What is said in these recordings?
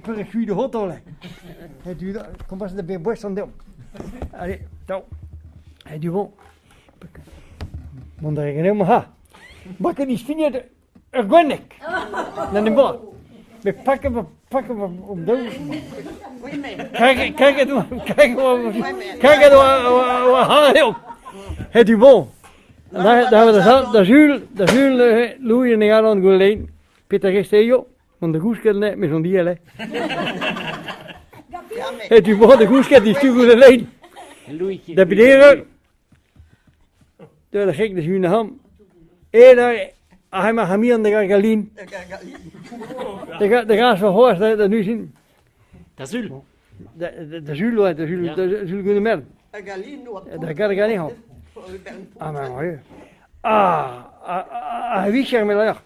pour je suis de hotel. Et tu commences de bien boire son dom. Allez, ciao. Et du bon. Mon daar geen helemaal ha. Bakken die stineert organic. Naar de bal. We pakken we op doos. Kijk het hoe het du bon. Daar hebben we de Jules Louis en ik aan geleden. Peter Gestejo, want de goesket net met zo'n dier. Het du bon de goesket die stuurt geleden. Dat betekent door de gek de Jules Ham. Daar hij mag hem hier aan de Gagalien. De gaas van Horst dat nu zien. Dat is Jules. De Jules Gunemer. Dat kan ik niet houden. Ah, maar mooi. Wie zeg maar dat?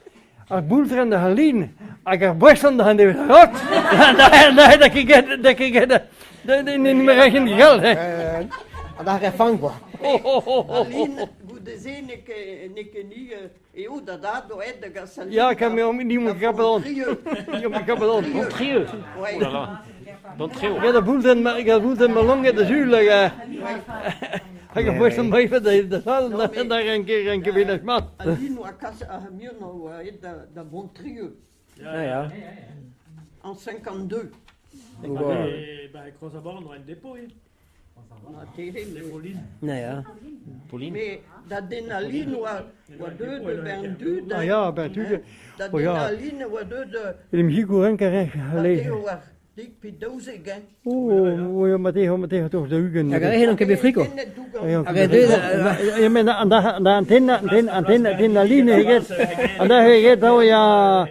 Als boelter aan de Halien, als ik borst aan de hand heb gehad, dat ik niet meer recht in die geld. En daar heb ik van. Aline, de zin ik niet, dat daar door de gasoline. Ja, ik heb me niet meer kapel. Montrieux. Oh là là. Montrieux. Ik heb de boelter maar lang in de zuur. Ik heb borst aan mij van de zaal en daar een keer weer man. Aline, de Montrieux. Ja. En 52. Bij Croissabord, on a een dépôt. Nou ja. Pauline. Mais d'adrénaline ou deux de Bendu. Ah ja, Bendu. D'adrénaline ou deux de. In de muziek hoe een keer gelegen. Dik pidozig, hè? Ja, maar tegen toch de Hugen. Ja, ik heb een frico. Ja, maar aan de antenne line gegeven. En daar gegeven dat we ja.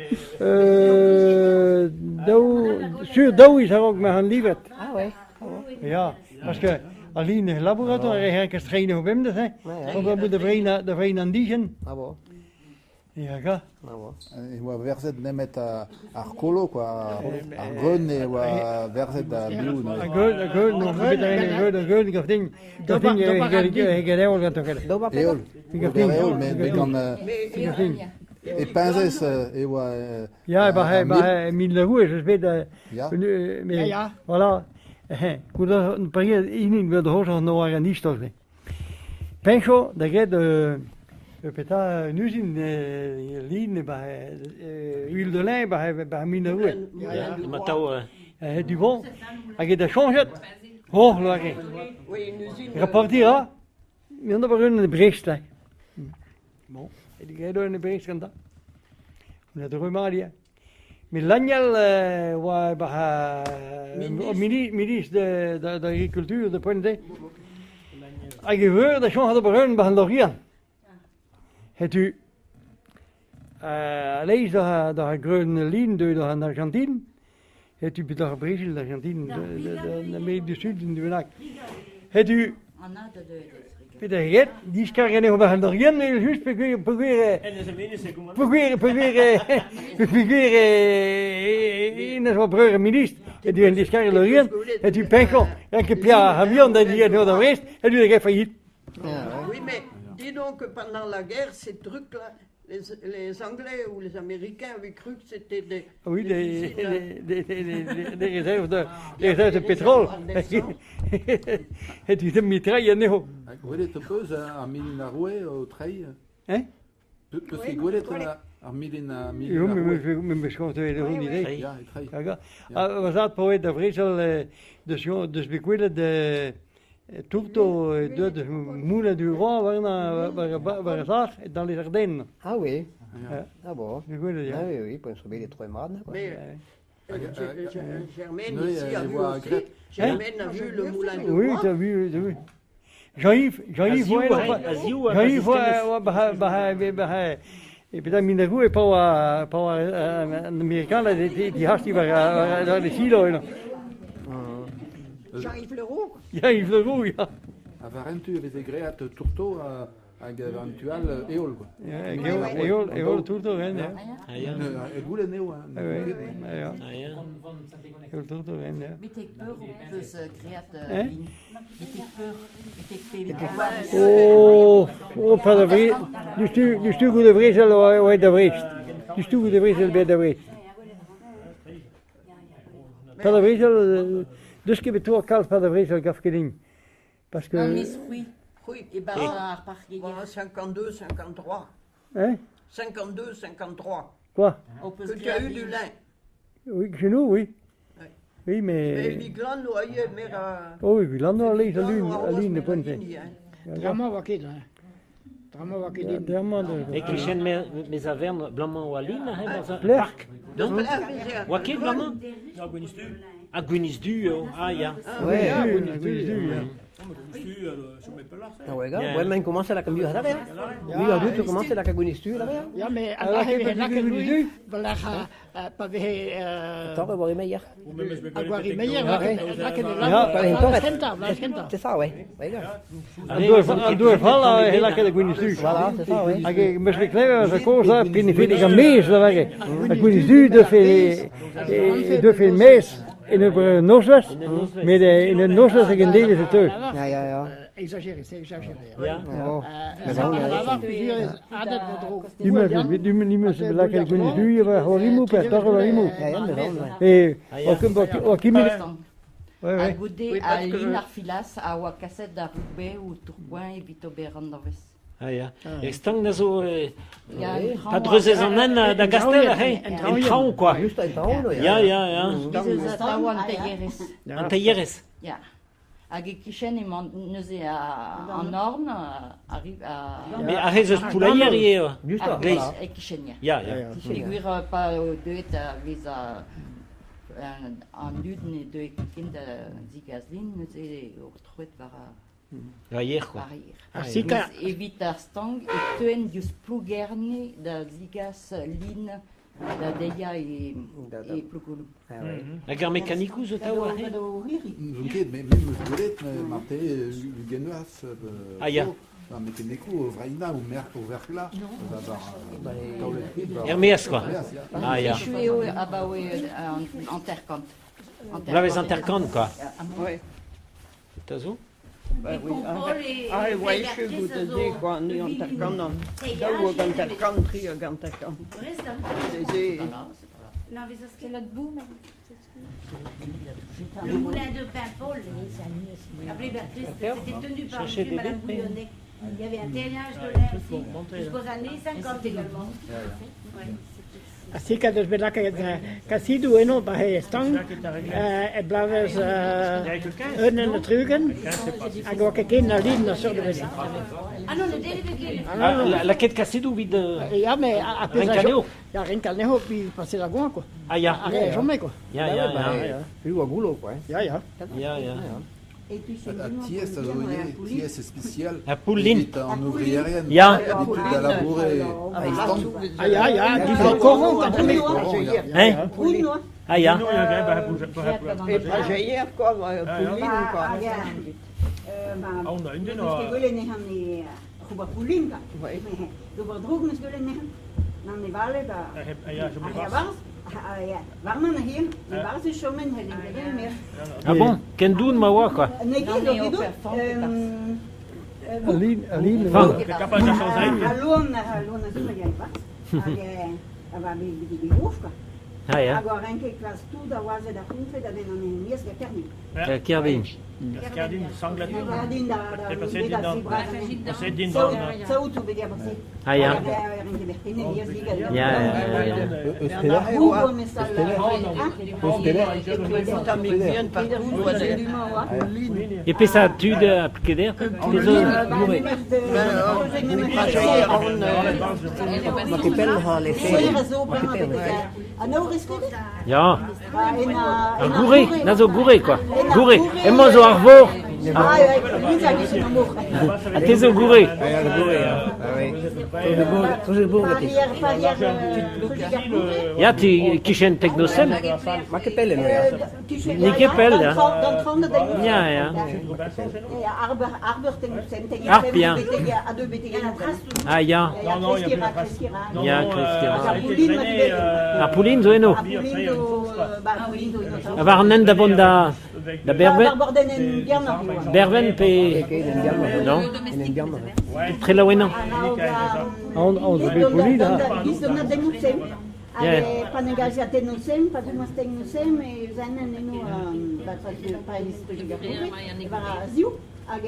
Zuur Douw is er ook met een lieverd. Ah, oui. Ja, als je alleen in laboratorium eigenlijk het trainen op hem dus hè. Want dan moet de vreemde aan die zijn. Ah, bon. Ja, ga. Ah, bon. Ik wou verzet nemet arcolo qua argon e wa verzet da biu. Goed, nog een beetje goed, ik ding. Dat ding ik heel gaan toch. Doe Eol. Eol, men kan e pinzes e wa. Ja, bij Mille Roer is beter. Ja. Ja. Voilà. Goed, een paar jaar in wil de hoofd nog organist toch. Pencho, dat gaat peut-être nu zien ligne bij Huile de Lijn bij Mille Roer. Ja, maar touw. Du bon, als je dat change, hoog lagen. Rapporteren, we hebben maar een bericht. Bon, die ga je door in de bericht gaan dan. Naar de Romalia. Millennial was minister de agricultuur, de point. Als je hoort dat je had op een behandelen. Het u lees dat de groene lijn door de Argentinië. Het u bij de Brazil, de Argentinië, de Amerika Zuid in de Wenak. Het u Peter Jet, die kan je nog behandelen. Nee, juist proberen in het bruggen minister. Het u een discarrelorien. Het u penko. En que Pierre Havion dat die nog de rest. Het u de failliet. Oui, mais dis donc que pendant la guerre, ces trucs-là, les Anglais ou les Américains avaient cru que c'était des. Oui, des réserves de pétrole. Het is de mitraille, nee. Gwelet peus ar milin ar roe o trei. Hein? Peus ke gwelet ar milin Jo, men schoof de hun idee. Ja, e trei. We zaten poëet de Vreesel, dus we kwelen de Turto, de moeder du roi, waar zag, dan is er den. Ah, oui. Ja. Ah, bon. Je kwelen, ja. Ah, oui, oui, pour sauver les trois mardes. Mais Germaine Oui, ici a elle vu voit aussi. Grete. Germaine a vu le moulin de Oui, roi. tu as vu, tu as vu. Jean-Yves, et puis dan minder goed, Paul een Amerikaan, die gast die waren de silo. Jean-Yves Leroux. Ja, Yves Leroux, ja. A varentu vez e great turto hag eventual eol. Ja, Eol Turto, hè. Ja. E goulet neo. Ja. Eol Turto, hè, ja. Met ik peur dus creat Met ik peur. Pas de Vries. Du stuur de Vries, hoe heet de Vries? Du stuur de Vries, bij de Vries. Verder Vrezel, dus ik heb het ook al verder Vrezel afgeding. Parce Non, que, Miss Fruit. Oui, Et ben, à repartir. voilà, 52, 53. hein, 52, 53. quoi? On peut Que se tu as eu créer du lin. Oui, chez nous, oui. Ouais. Oui, Mais mais, Viglan, noyer, mais... oh oui, là, non, allez, Aline, de Ponte. Drama wakid. Drama wakid. Et qui chaîne mes avernes, blanc ou aline, hein, dans un Claire. parc. Non? Wakid, blanc? Ja, Gwinistu. Ah, Guinisdu, ah, ja. Ouais. Gwinistu, som är på Lars. Ah ouais, gars. Ja. Ouais, men commence la cambier là, hein. Oui, en doute, commence la cagonistu là, hein. Ja, mais Ah, Allah heb je heeft het lekker nu? nu. We leggen pas weer. Attends, voir les meilleurs. Aguari meilleur. Lekker de Ja, Blauw Schenta. C'est ça, ouais. Ouais, gars. En doorval, heel lekker de goede stuur. Voilà, c'est ça, ouais. Als je misschien kleiner als een koos hebt, kun je veel mees leggen. De goede stuur, dat veel mees in de nosses, maar in de nosses is een deel is het terug. Ja, ja, ja. Exagéré, c'est exagéré. Ja. Oh. Die mensen lekker de goede stuur, maar gewoon niet moeten, toch wel niet moeten. Ja, ja, mais non, ouais. Wat kim je? À Ouais. Goudé, Oui, à parce que- Linarfilas, à Wakasset, à Roubaix, ou Tourcoing et Vito Berandaves. Ah, ja. Et stang na zo, Il y a un pas dreuses en an da gastel, hein? En traun, quoi. Juste un temps, là. Ja, ja, ja. Bizes Tao Antayeres. An tailleres. Ja. Hag e kichen e neuze en Orne, arrive à... Mais arrête ce poulailler, hier. Juste à là, Gleis. voilà. E kichen, ja. Ja, ja. Figuur pas deuet vez an luden e deuet kind zigazlin, neuze ur truet var Ja, hier, quoi. hier. Arsika. Evit ar stang e teuen dius plugerne da zigaz lin da deia e plugolu. Ah ouais. La gare mécanique, zo tao, hein? Zunket, même le golet, Marte, Lugenuas, Ah, ja. mais que Neko, Vraina ou Merck ou Verkla, Hermès, quoi. Ah, ja. Echu eo abaoe an terkant. Vous l'avez intercante, quoi. Oui. T'as zo? Ah, ouais, je suis goûté de quoi, ni en terkan, non. Da ou en terkan, tri en terkan. C'est... Non, mais ça c'est l'autre bout. Le moulin de Paimpol, appelé Bertriste, c'était tenu par Cherchez des Madame bébés. Bouillonnet. Il y avait un témoignage de lait aussi, jusqu'aux années 50 également. Ouais. Arsika dus bij lekker Cassido en op bij stang. Het blijven hun en de trugen. En ook een kind naar Lien naar Zordewezen. Ah non, le délai de Guil. Ah, la quête cassée d'où vide. Ja, maar après ça, Rincaneo. ja, Rincaneo, puis passer la goin, quoi. Ah, ja. Arrête, jamais, quoi. Ja, ja, ja. Plus ou à goulot, quoi. Ja, ja. Ja, ja. Et puis c'est À Thiès, Thiès est spécial. La pouline. En ouvriérienne. Ja. L'habitude de laborer. Ah, ja, ja, die van Coron, quand on est. Hein? Ah, ja. Et pas jaillir, quoi, pouline, quoi. Ah bon? Ken doen, maar wat, quoi. Aline, Van. Ah, ja. Agora anche class tu da wase da kunfe da den an mies geterni. Kerdin. Kerdin, sanglet. Gadin da so tu bedia basi. Ah, ja. Ja, ja. Stella. T'as mis bien partout, voisin. Et puis ça tue de appliquer d'air. Les autres. Pas jaillir, on... Maar ik ben nogal les Ja. Een goeré. Dat is ook goeré, quoi. Goeré. En moi, zo arvor. Het is een goeré. Ja, de bourré, ja. Ah oui. Toujours bourré, Ja, die kischen technocel. Maar ik pelle, nou ja. Niet pelle, ja. Ja, ja. Arp, ja. Ah, ja. Ja, Christian. Ah, pouline, zo en ook. Er waren net davon da Berven. Berven, pe... Non? Très loin, non. On se fait poli, là. Hag pan egaziat en nusem, pa du masteng nusem, e zan en eno, bat faz pa elis peug ar kovet, var a ziou, hag